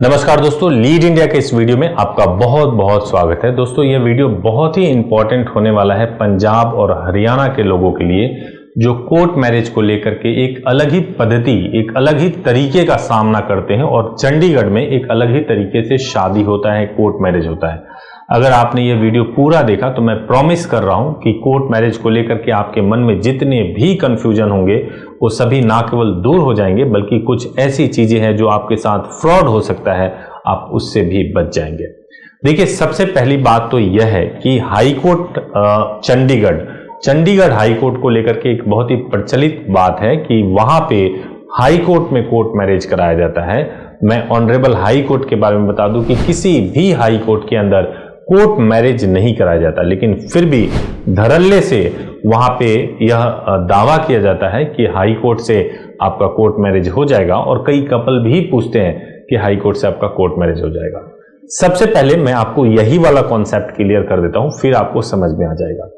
नमस्कार दोस्तों, lead India के इस वीडियो में आपका बहुत बहुत स्वागत है। दोस्तों यह वीडियो बहुत ही इंपॉर्टेंट होने वाला है पंजाब और हरियाणा के लोगों के लिए, जो कोर्ट मैरिज को लेकर के एक अलग ही पद्धति, एक अलग ही तरीके का सामना करते हैं और चंडीगढ़ में एक अलग ही तरीके से शादी होता है, कोर्ट मैरिज होता है। अगर आपने ये वीडियो पूरा देखा तो मैं प्रॉमिस कर रहा हूं कि कोर्ट मैरिज को लेकर के आपके मन में जितने भी कंफ्यूजन होंगे वो सभी ना केवल दूर हो जाएंगे, बल्कि कुछ ऐसी चीजें हैं जो आपके साथ फ्रॉड हो सकता है, आप उससे भी बच जाएंगे। देखिए, सबसे पहली बात तो यह है कि high court Chandigarh high court को लेकर के एक बहुत ही प्रचलित बात है कि वहां पे हाई कोर्ट में कोर्ट मैरिज कराया जाता है। मैं ऑनरेबल हाई कोर्ट के बारे में बता दूं कि किसी भी हाई कोर्ट के अंदर कोर्ट मैरिज नहीं कराया जाता, लेकिन फिर भी धड़ल्ले से वहां पे यह दावा किया जाता है कि हाई कोर्ट से आपका कोर्ट मैरिज हो जाएगा, और कई कपल भी पूछते हैं कि हाई कोर्ट से आपका कोर्ट मैरिज हो जाएगा। सबसे पहले मैं आपको यही वाला कॉन्सेप्ट क्लियर कर देता हूं, फिर आपको समझ में आ जाएगा।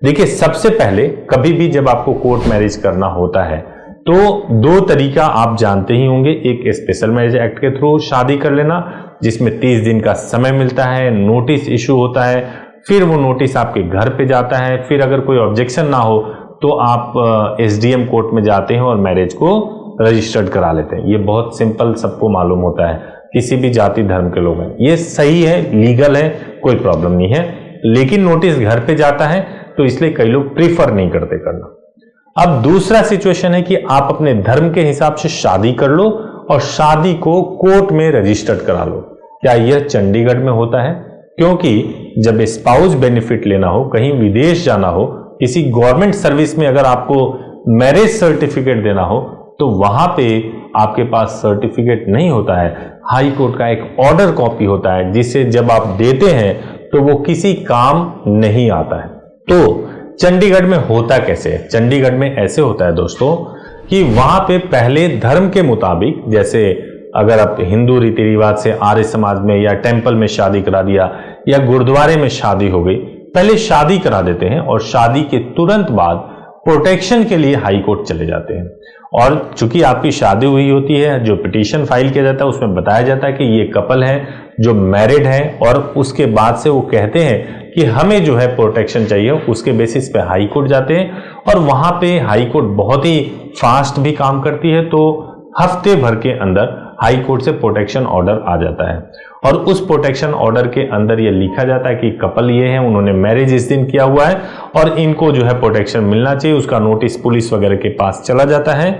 देखिए, सबसे पहले कभी भी जब आपको कोर्ट मैरिज करना होता है तो दो तरीका आप जानते ही होंगे। एक स्पेशल मैरिज एक्ट के थ्रू शादी कर लेना, जिसमें 30 दिन का समय मिलता है, नोटिस इशू होता है, फिर वो नोटिस आपके घर पे जाता है, फिर अगर कोई ऑब्जेक्शन ना हो तो आप एसडीएम कोर्ट में जाते हैं और मैरिज को रजिस्टर्ड करा लेते हैं। ये बहुत सिंपल, सबको मालूम होता है, किसी भी जाति धर्म के लोग हैं, ये सही है, लीगल है, कोई प्रॉब्लम नहीं है। लेकिन नोटिस घर पे जाता है तो इसलिए कई लोग प्रीफर नहीं करते करना। अब दूसरा सिचुएशन है कि आप अपने धर्म के हिसाब से शादी कर लो और शादी को कोर्ट में रजिस्टर्ड करा लो। क्या यह चंडीगढ़ में होता है? क्योंकि जब स्पाउस बेनिफिट लेना हो, कहीं विदेश जाना हो, किसी गवर्नमेंट सर्विस में अगर आपको मैरिज सर्टिफिकेट देना हो तो वहां पे आपके पास सर्टिफिकेट नहीं होता है, हाई कोर्ट का एक ऑर्डर कॉपी होता है, जिसे जब आप देते हैं तो वो किसी काम नहीं आता है। तो चंडीगढ़ में होता कैसे है? चंडीगढ़ में ऐसे होता है दोस्तों कि वहां पे पहले धर्म के मुताबिक, जैसे अगर आप हिंदू रीति रिवाज से आर्य समाज में या टेंपल में शादी करा दिया या गुरुद्वारे में शादी हो गई, पहले शादी करा देते हैं और शादी के तुरंत बाद प्रोटेक्शन के लिए हाई कोर्ट चले जाते हैं। और चूंकि आपकी शादी हुई होती है, जो पिटीशन फाइल किया जाता है उसमें बताया जाता है कि ये कपल है जो मैरिड है, और उसके बाद से वो कहते हैं कि हमें जो है प्रोटेक्शन चाहिए, उसके बेसिस पे हाई कोर्ट जाते हैं। और वहां पे हाई कोर्ट बहुत ही फास्ट भी काम करती है, तो हफ्ते भर के अंदर हाई कोर्ट से प्रोटेक्शन ऑर्डर आ जाता है, और उस प्रोटेक्शन ऑर्डर के अंदर ये लिखा जाता है कि कपल ये है, उन्होंने मैरिज इस दिन किया हुआ है और इनको जो है प्रोटेक्शन मिलना चाहिए। उसका नोटिस पुलिस वगैरह के पास चला जाता है,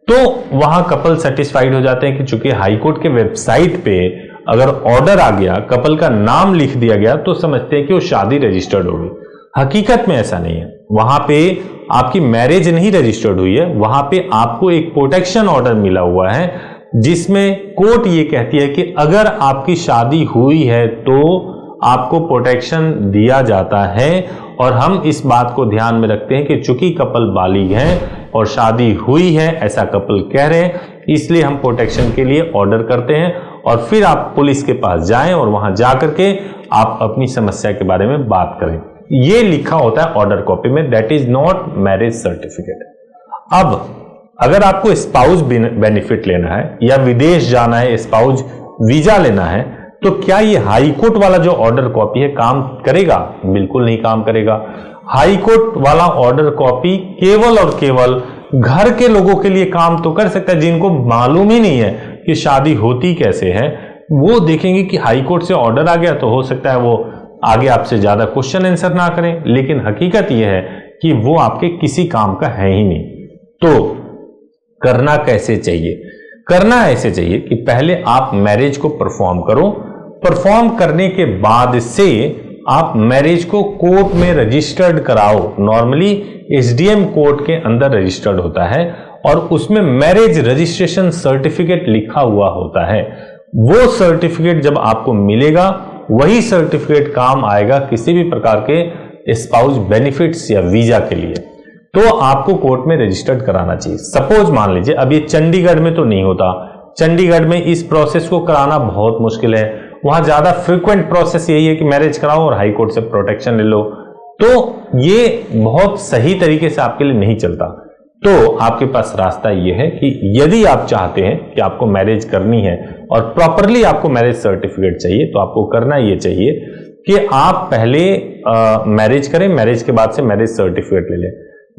तो वहां कपल सेटिस्फाइड हो जाते हैं कि चूंकि हाई कोर्ट के वेबसाइट पे अगर ऑर्डर आ गया, कपल का नाम लिख दिया गया, तो समझते हैं कि वो शादी रजिस्टर्ड हो गई। हकीकत में ऐसा नहीं है। वहां पे आपकी मैरिज नहीं रजिस्टर्ड हुई है, वहां पे आपको एक प्रोटेक्शन ऑर्डर मिला हुआ है, जिसमें कोर्ट ये कहती है कि अगर आपकी शादी हुई है तो आपको प्रोटेक्शन दिया जाता है, और हम इस बात को ध्यान में रखते हैं कि चूंकि कपल बालिग हैं और शादी हुई है, ऐसा कपल कह रहे हैं, इसलिए हम प्रोटेक्शन के लिए ऑर्डर करते हैं, और फिर आप पुलिस के पास जाएं और वहां जाकर के आप अपनी समस्या के बारे में बात करें। ये लिखा होता है ऑर्डर कॉपी में, that is not marriage certificate. अब अगर आपको स्पाउस बेनिफिट लेना है या विदेश जाना है, स्पाउस वीजा लेना है, तो क्या ये हाई कोर्ट वाला जो ऑर्डर कॉपी है काम करेगा? बिल्कुल नहीं काम करेगा। हाई कोर्ट वाला ऑर्डर कॉपी केवल और केवल घर के लोगों के लिए काम तो कर सकता है, जिनको मालूम ही नहीं है कि शादी होती कैसे है। वो देखेंगे कि हाई कोर्ट से ऑर्डर आ गया, तो हो सकता है वो आगे आपसे ज्यादा क्वेश्चन आंसर ना करें, लेकिन हकीकत यह है कि वो आपके किसी काम का है ही नहीं। तो करना कैसे चाहिए? करना ऐसे चाहिए कि पहले आप मैरिज को परफॉर्म करो, परफॉर्म करने के बाद से आप मैरिज को कोर्ट में रजिस्टर्ड कराओ। नॉर्मली एसडीएम कोर्ट के अंदर रजिस्टर्ड होता है और उसमें मैरिज रजिस्ट्रेशन सर्टिफिकेट लिखा हुआ होता है। वो सर्टिफिकेट जब आपको मिलेगा, वही सर्टिफिकेट काम आएगा किसी भी प्रकार के स्पाउस बेनिफिट्स या वीजा के लिए। तो आपको कोर्ट में रजिस्टर्ड कराना चाहिए। सपोज मान लीजिए, अब ये चंडीगढ़ में तो नहीं होता, चंडीगढ़ में इस प्रोसेस को कराना बहुत मुश्किल है, वहां ज्यादा फ्रीक्वेंट प्रोसेस यही है कि मैरिज कराओ और हाई कोर्ट से प्रोटेक्शन ले लो, तो ये बहुत सही तरीके से आपके लिए नहीं चलता। तो आपके पास रास्ता यह है कि यदि आप चाहते हैं कि आपको मैरिज करनी है और प्रॉपरली आपको मैरिज सर्टिफिकेट चाहिए, तो आपको करना ये चाहिए कि आप पहले मैरिज करें, मैरिज के बाद से मैरिज सर्टिफिकेट ले लें।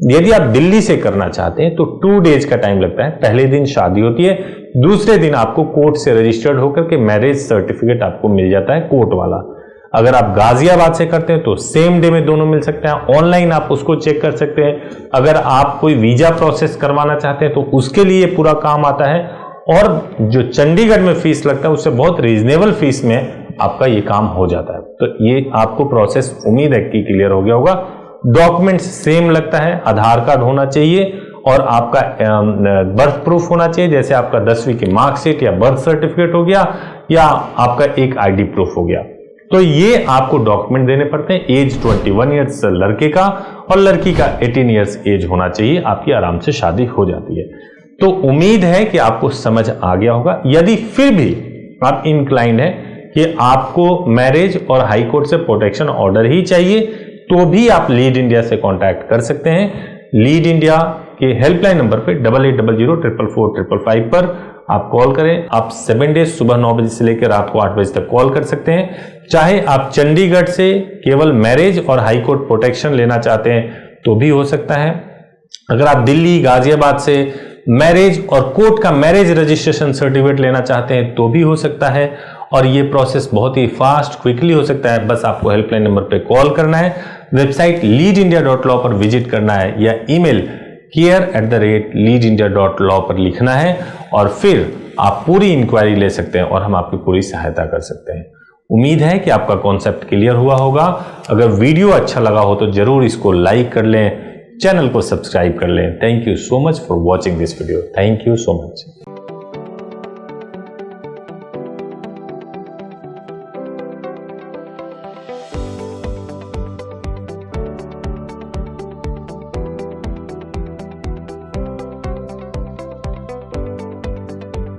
यदि आप दिल्ली से करना चाहते हैं तो 2 डेज का टाइम लगता है। पहले दिन शादी होती है, दूसरे दिन आपको कोर्ट से रजिस्टर्ड होकर के मैरिज सर्टिफिकेट आपको मिल जाता है, कोर्ट वाला। अगर आप गाजियाबाद से करते हैं तो सेम डे में दोनों मिल सकते हैं। ऑनलाइन आप उसको चेक कर सकते हैं। अगर आप कोई वीजा प्रोसेस करवाना चाहते हैं तो उसके लिए पूरा काम आता है, और जो चंडीगढ़ में फीस लगता है उससे बहुत रीजनेबल फीस में आपका ये काम हो जाता है। तो ये आपको प्रोसेस उम्मीद है कि क्लियर हो गया होगा। डॉक्यूमेंट्स सेम लगता है, आधार कार्ड होना चाहिए और आपका बर्थ प्रूफ होना चाहिए, जैसे आपका 10वीं की मार्कशीट या बर्थ सर्टिफिकेट हो गया, या आपका एक आईडी प्रूफ हो गया। तो ये आपको डॉक्यूमेंट देने पड़ते हैं। एज 21 ईयर्स लड़के का और लड़की का 18 ईयर्स एज होना चाहिए, आपकी आराम से शादी हो जाती है। तो उम्मीद है कि आपको समझ आ गया होगा। यदि फिर भी आप इंक्लाइंड हैं कि आपको मैरिज और हाई कोर्ट से प्रोटेक्शन ऑर्डर ही चाहिए, तो भी आप लीड इंडिया से कांटेक्ट कर सकते हैं। लीड इंडिया के हेल्पलाइन नंबर पे 8800444555 पर आप कॉल करें। आप 7 डेज सुबह 9 बजे से लेकर रात को 8 बजे तक कॉल कर सकते हैं। चाहे आप चंडीगढ़ से केवल मैरिज और हाई कोर्ट प्रोटेक्शन लेना चाहते हैं तो भी हो सकता है। अगर आप दिल्ली, गाजियाबाद से मैरिज और कोर्ट का मैरिज रजिस्ट्रेशन सर्टिफिकेट लेना चाहते हैं तो भी हो सकता है। और ये प्रोसेस बहुत ही फास्ट, क्विकली हो सकता है। बस आपको हेल्पलाइन नंबर पे कॉल करना है, वेबसाइट leadindia.law पर विजिट करना है, या ईमेल care@leadindia.law पर लिखना है, और फिर आप पूरी इंक्वायरी ले सकते हैं और हम आपकी पूरी सहायता कर सकते हैं। उम्मीद है कि आपका कॉन्सेप्ट क्लियर हुआ होगा। अगर वीडियो अच्छा लगा हो तो जरूर इसको लाइक कर लें, चैनल को सब्सक्राइब कर लें। Thank you so much for watching this video. Thank you so much.